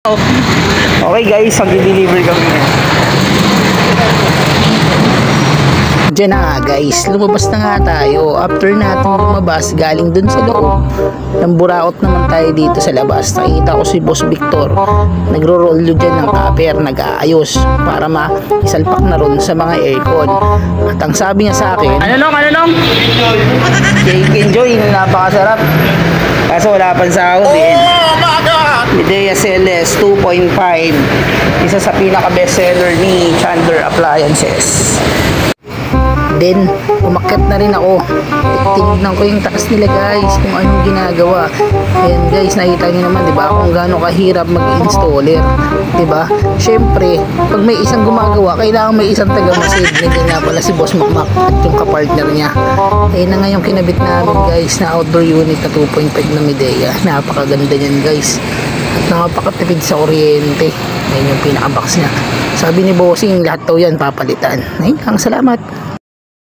Okay guys, mag-deliver kami na. Diyan na guys, lumabas na nga tayo. After natin lumabas, galing dun sa loob, nang buraot naman tayo dito sa labas. Nakita ko si Boss Victor, nagro-rollo dyan ng copper, nag-aayos para maisalpak na ron sa mga aircon. At ang sabi niya sa akin, ano nong? Cake enjoy, napakasarap. Kaso wala pang sahod eh. Midea CLS 2.5, isa sa pinaka bestseller ni Chandler Appliances. Then umakyat na rin ako, tinignan ko yung taas nila guys, kung anong ginagawa. Ayan guys, nakita nyo naman diba kung gaano kahirap mag-installer, diba? Syempre pag may isang gumagawa, kailangan may isang taga-masid. Nandiyan nga pala si Boss Makmak at yung kapartner niya. Ayun na nga yung kinabit namin guys na outdoor unit na 2.5 na Midea. Napakaganda niyan guys at napakatipid sa kuryente. Ayun yung pinaka-box niya. Sabi ni Bossing, lahat daw yan papalitan. Ayun lang, salamat.